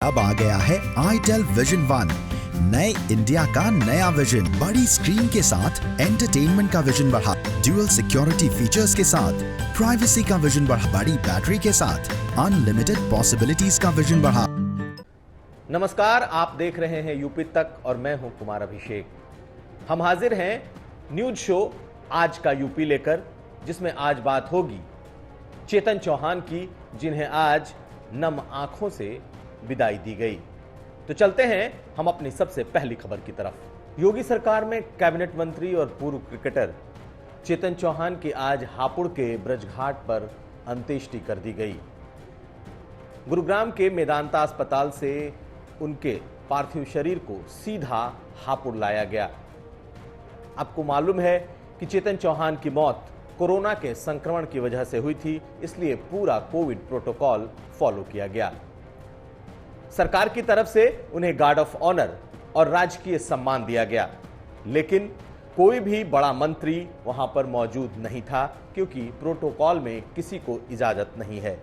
अब आ गया है आईटेल विजन वन, नए इंडिया का नया विजन। बड़ी स्क्रीन के साथ एंटरटेनमेंट का विजन बढ़ा, ड्यूअल सिक्योरिटी फीचर्स के साथ प्राइवेसी का विजन बढ़ा, बड़ी बैटरी के साथ अनलिमिटेड पॉसिबिलिटीज का विजन बढ़ा। नमस्कार, आप देख रहे हैं यूपी तक और मैं हूं कुमार अभिषेक। हम हाजिर हैं न्यूज शो आज का यूपी लेकर, जिसमें आज बात होगी चेतन चौहान की, जिन्हें आज नम आंखों से विदाई दी गई। तो चलते हैं हम अपनी सबसे पहली खबर की तरफ। योगी सरकार में कैबिनेट मंत्री और पूर्व क्रिकेटर चेतन चौहान की आज हापुड़ के ब्रजघाट पर अंत्येष्टि कर दी गई। गुरुग्राम के मेदांता अस्पताल से उनके पार्थिव शरीर को सीधा हापुड़ लाया गया। आपको मालूम है कि चेतन चौहान की मौत कोरोना के संक्रमण की वजह से हुई थी, इसलिए पूरा कोविड प्रोटोकॉल फॉलो किया गया। सरकार की तरफ से उन्हें गार्ड ऑफ ऑनर और राजकीय सम्मान दिया गया, लेकिन कोई भी बड़ा मंत्री वहां पर मौजूद नहीं था, क्योंकि प्रोटोकॉल में किसी को इजाजत नहीं है।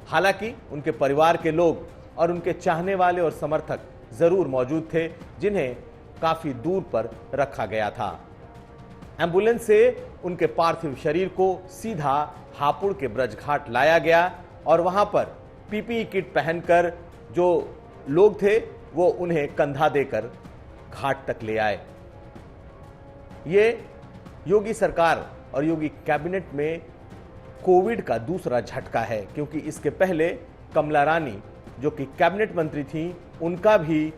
हालांकि उनके परिवार के लोग और उनके चाहने वाले और समर्थक जरूर मौजूद थे, जिन्हें काफी दूर पर रखा गया था। एम्बुलेंस से उनके पार्थिव शरीर को सीधा हापुड़ के ब्रजघाट लाया गया और वहां पर पीपीई किट पहनकर जो लोग थे वो उन्हें कंधा देकर घाट तक ले आए। ये योगी सरकार और योगी कैबिनेट में कोविड का दूसरा झटका है, क्योंकि इसके पहले कमला रानी जो कि कैबिनेट मंत्री थी, उनका भी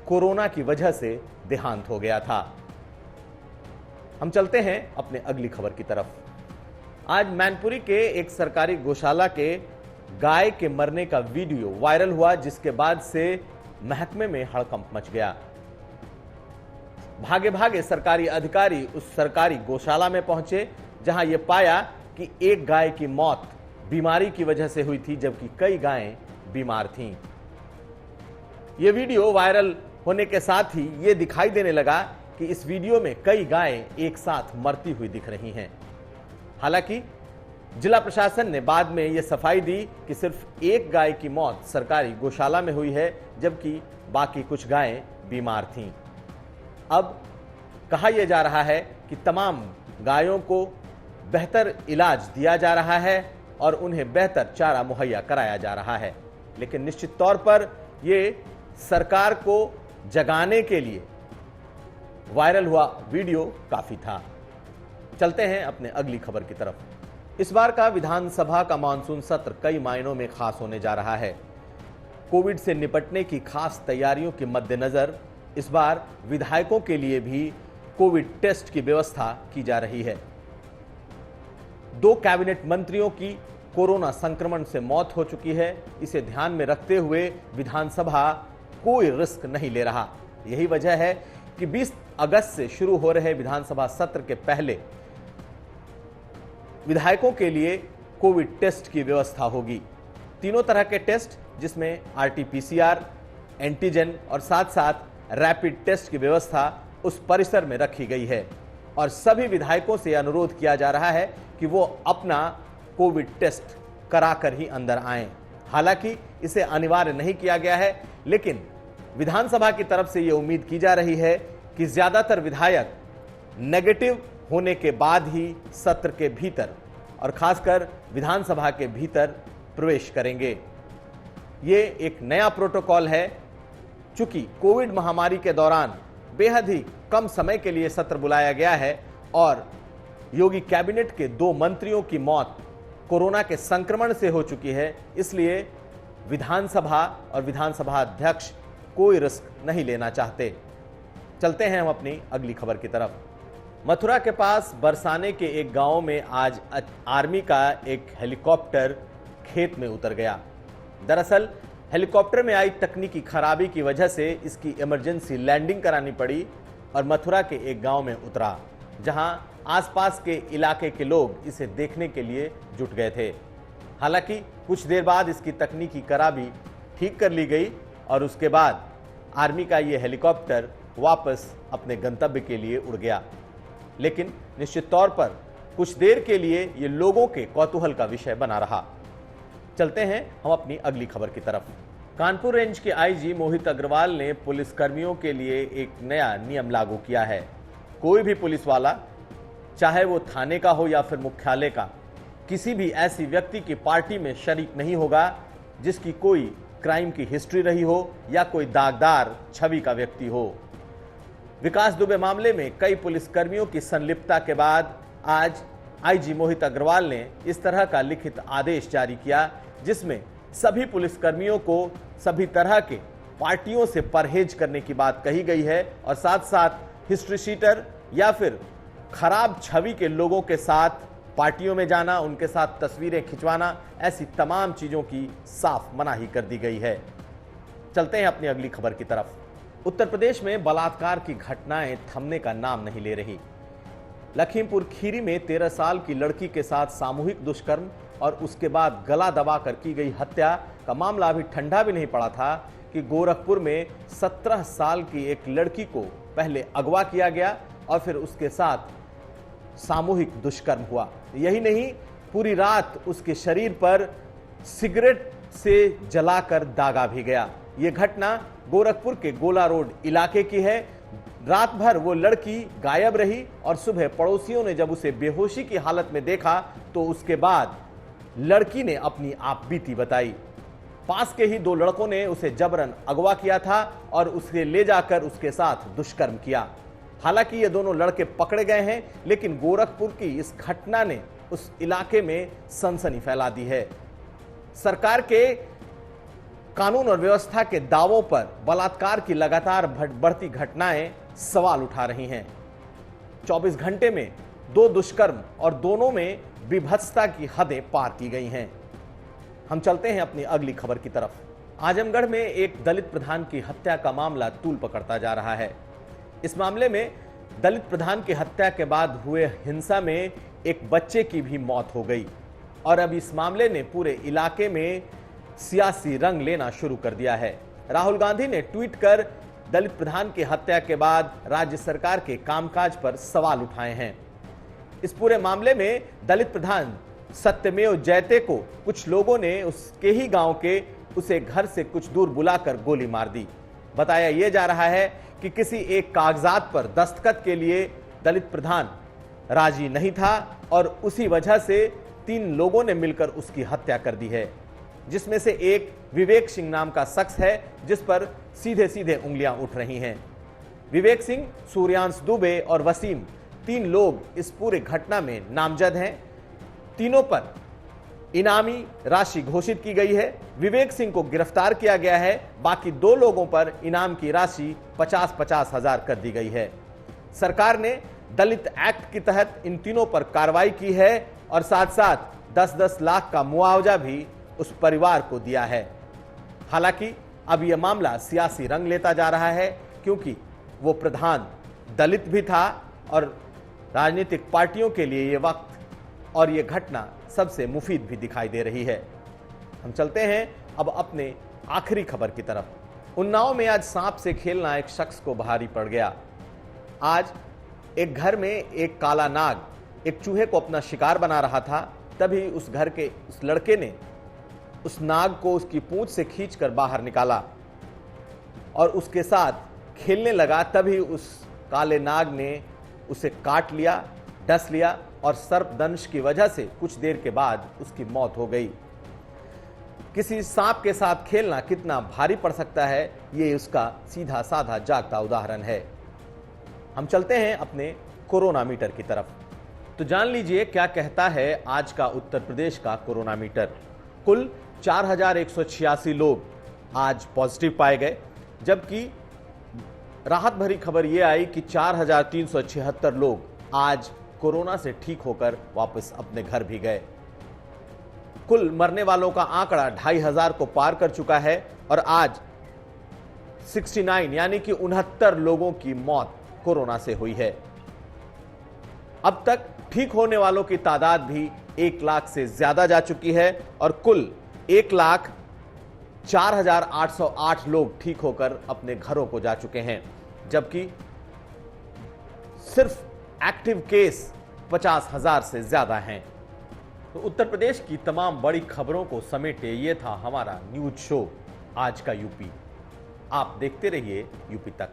कोरोना की वजह से देहांत हो गया था। हम चलते हैं अपने अगली खबर की तरफ। आज मैनपुरी के एक सरकारी गौशाला के गाय के मरने का वीडियो वायरल हुआ, जिसके बाद से महकमे में हड़कंप मच गया। भागे भागे सरकारी अधिकारी उस सरकारी गौशाला में पहुंचे, जहां यह पाया कि एक गाय की मौत बीमारी की वजह से हुई थी, जबकि कई गायें बीमार थीं। यह वीडियो वायरल होने के साथ ही यह दिखाई देने लगा कि इस वीडियो में कई गायें एक साथ मरती हुई दिख रही हैं। हालांकि जिला प्रशासन ने बाद में यह सफाई दी कि सिर्फ एक गाय की मौत सरकारी गौशाला में हुई है, जबकि बाकी कुछ गायें बीमार थीं। अब कहा यह जा रहा है कि तमाम गायों को बेहतर इलाज दिया जा रहा है और उन्हें बेहतर चारा मुहैया कराया जा रहा है, लेकिन निश्चित तौर पर यह सरकार को जगाने के लिए वायरल हुआ वीडियो काफी था। चलते हैं अपने अगली खबर की तरफ। इस बार का विधानसभा का मानसून सत्र कई मायनों में खास होने जा रहा है। कोविड से निपटने की खास तैयारियों के मद्देनजर इस बार विधायकों के लिए भी कोविड टेस्ट की व्यवस्था की जा रही है। 2 कैबिनेट मंत्रियों की कोरोना संक्रमण से मौत हो चुकी है। इसे ध्यान में रखते हुए विधानसभा कोई रिस्क नहीं ले रहा। यही वजह है कि 20 अगस्त से शुरू हो रहे विधानसभा सत्र के पहले विधायकों के लिए कोविड टेस्ट की व्यवस्था होगी। 3 तरह के टेस्ट, जिसमें आरटीपीसीआर, एंटीजन और साथ साथ रैपिड टेस्ट की व्यवस्था उस परिसर में रखी गई है और सभी विधायकों से अनुरोध किया जा रहा है कि वो अपना कोविड टेस्ट कराकर ही अंदर आएं। हालांकि इसे अनिवार्य नहीं किया गया है, लेकिन विधानसभा की तरफ से यह उम्मीद की जा रही है कि ज्यादातर विधायक नेगेटिव होने के बाद ही सत्र के भीतर और खासकर विधानसभा के भीतर प्रवेश करेंगे। ये एक नया प्रोटोकॉल है। चूंकि कोविड महामारी के दौरान बेहद ही कम समय के लिए सत्र बुलाया गया है और योगी कैबिनेट के 2 मंत्रियों की मौत कोरोना के संक्रमण से हो चुकी है, इसलिए विधानसभा और विधानसभा अध्यक्ष कोई रिस्क नहीं लेना चाहते। चलते हैं हम अपनी अगली खबर की तरफ। मथुरा के पास बरसाने के एक गांव में आज आर्मी का एक हेलीकॉप्टर खेत में उतर गया। दरअसल हेलीकॉप्टर में आई तकनीकी खराबी की वजह से इसकी इमरजेंसी लैंडिंग करानी पड़ी और मथुरा के एक गांव में उतरा, जहां आसपास के इलाके के लोग इसे देखने के लिए जुट गए थे। हालांकि कुछ देर बाद इसकी तकनीकी खराबी ठीक कर ली गई और उसके बाद आर्मी का यह हेलीकॉप्टर वापस अपने गंतव्य के लिए उड़ गया। लेकिन निश्चित तौर पर कुछ देर के लिए ये लोगों के कौतूहल का विषय बना रहा। चलते हैं हम अपनी अगली खबर की तरफ। कानपुर रेंज के आईजी मोहित अग्रवाल ने पुलिस कर्मियों के लिए एक नया नियम लागू किया है। कोई भी पुलिस वाला, चाहे वो थाने का हो या फिर मुख्यालय का, किसी भी ऐसी व्यक्ति की पार्टी में शरीक नहीं होगा जिसकी कोई क्राइम की हिस्ट्री रही हो या कोई दागदार छवि का व्यक्ति हो। विकास दुबे मामले में कई पुलिसकर्मियों की संलिप्तता के बाद आज आईजी मोहित अग्रवाल ने इस तरह का लिखित आदेश जारी किया, जिसमें सभी पुलिसकर्मियों को सभी तरह के पार्टियों से परहेज करने की बात कही गई है और साथ साथ हिस्ट्री शीटर या फिर खराब छवि के लोगों के साथ पार्टियों में जाना, उनके साथ तस्वीरें खिंचवाना, ऐसी तमाम चीजों की साफ मनाही कर दी गई है। चलते हैं अपनी अगली खबर की तरफ। उत्तर प्रदेश में बलात्कार की घटनाएं थमने का नाम नहीं ले रही। लखीमपुर खीरी में 13 साल की लड़की के साथ सामूहिक दुष्कर्म और उसके बाद गला दबाकर की गई हत्या का मामला अभी ठंडा भी नहीं पड़ा था कि गोरखपुर में 17 साल की एक लड़की को पहले अगवा किया गया और फिर उसके साथ सामूहिक दुष्कर्म हुआ। यही नहीं, पूरी रात उसके शरीर पर सिगरेट से जलाकर दागा भी गया। यह घटना गोरखपुर के गोला रोड इलाके की है। रात भर वो लड़की गायब रही और सुबह पड़ोसियों ने जब उसे बेहोशी की हालत में देखा तो उसके बाद लड़की ने अपनी आपबीती बताई। पास के ही 2 लड़कों ने उसे जबरन अगवा किया था और उसे ले जाकर उसके साथ दुष्कर्म किया। हालांकि ये दोनों लड़के पकड़े गए हैं, लेकिन गोरखपुर की इस घटना ने उस इलाके में सनसनी फैला दी है। सरकार के कानून और व्यवस्था के दावों पर बलात्कार की लगातार बढ़ती घटनाएं सवाल उठा रही हैं। 24 घंटे में 2 दुष्कर्म और दोनों में विभत्सता की हदें पार की गई हैं। हम चलते हैं अपनी अगली खबर की तरफ। आजमगढ़ में एक दलित प्रधान की हत्या का मामला तूल पकड़ता जा रहा है। इस मामले में दलित प्रधान की हत्या के बाद हुए हिंसा में एक बच्चे की भी मौत हो गई और अब इस मामले ने पूरे इलाके में सियासी रंग लेना शुरू कर दिया है। राहुल गांधी ने ट्वीट कर दलित प्रधान की हत्या के बाद राज्य सरकार के कामकाज पर सवाल उठाए हैं। इस पूरे मामले में दलित प्रधान सत्यमेव जयते को कुछ लोगों ने उसके ही गांव के उसे घर से कुछ दूर बुलाकर गोली मार दी। बताया यह जा रहा है कि किसी एक कागजात पर दस्तखत के लिए दलित प्रधान राजी नहीं था और उसी वजह से 3 लोगों ने मिलकर उसकी हत्या कर दी है, जिसमें से एक विवेक सिंह नाम का शख्स है जिस पर सीधे सीधे उंगलियां उठ रही हैं। विवेक सिंह, सूर्यांश दुबे और वसीम 3 लोग इस पूरे घटना में नामजद हैं। तीनों पर इनामी राशि घोषित की गई है। विवेक सिंह को गिरफ्तार किया गया है। बाकी 2 लोगों पर इनाम की राशि 50-50 हजार कर दी गई है। सरकार ने दलित एक्ट के तहत इन तीनों पर कार्रवाई की है और साथ साथ 10-10 लाख का मुआवजा भी उस परिवार को दिया है। हालांकि अब यह मामला सियासी रंग लेता जा रहा है, क्योंकि वो प्रधान दलित भी था और राजनीतिक पार्टियों के लिए यह वक्त और यह घटना सबसे मुफीद भी दिखाई दे रही है। हम चलते हैं अब अपने आखिरी खबर की तरफ। उन्नाव में आज सांप से खेलना एक शख्स को भारी पड़ गया। आज एक घर में एक काला नाग एक चूहे को अपना शिकार बना रहा था। तभी उस घर के उस लड़के ने उस नाग को उसकी पूंछ से खींचकर बाहर निकाला और उसके साथ खेलने लगा। तभी उस काले नाग ने उसे काट लिया, डस लिया और सर्पदंश की वजह से कुछ देर के बाद उसकी मौत हो गई। किसी सांप के साथ खेलना कितना भारी पड़ सकता है, ये उसका सीधा साधा जागता उदाहरण है। हम चलते हैं अपने कोरोना मीटर की तरफ। तो जान लीजिए क्या कहता है आज का उत्तर प्रदेश का कोरोना मीटर। कुल 4186 लोग आज पॉजिटिव पाए गए, जबकि राहत भरी खबर यह आई कि 4376 लोग आज कोरोना से ठीक होकर वापस अपने घर भी गए। कुल मरने वालों का आंकड़ा 2500 को पार कर चुका है और आज 69 यानी कि 69 लोगों की मौत कोरोना से हुई है। अब तक ठीक होने वालों की तादाद भी 1 लाख से ज्यादा जा चुकी है और कुल 1,04,808 लोग ठीक होकर अपने घरों को जा चुके हैं, जबकि सिर्फ एक्टिव केस 50,000 से ज्यादा हैं। तो उत्तर प्रदेश की तमाम बड़ी खबरों को समेटे ये था हमारा न्यूज शो। आज का यूपी। आप देखते रहिए यूपी तक।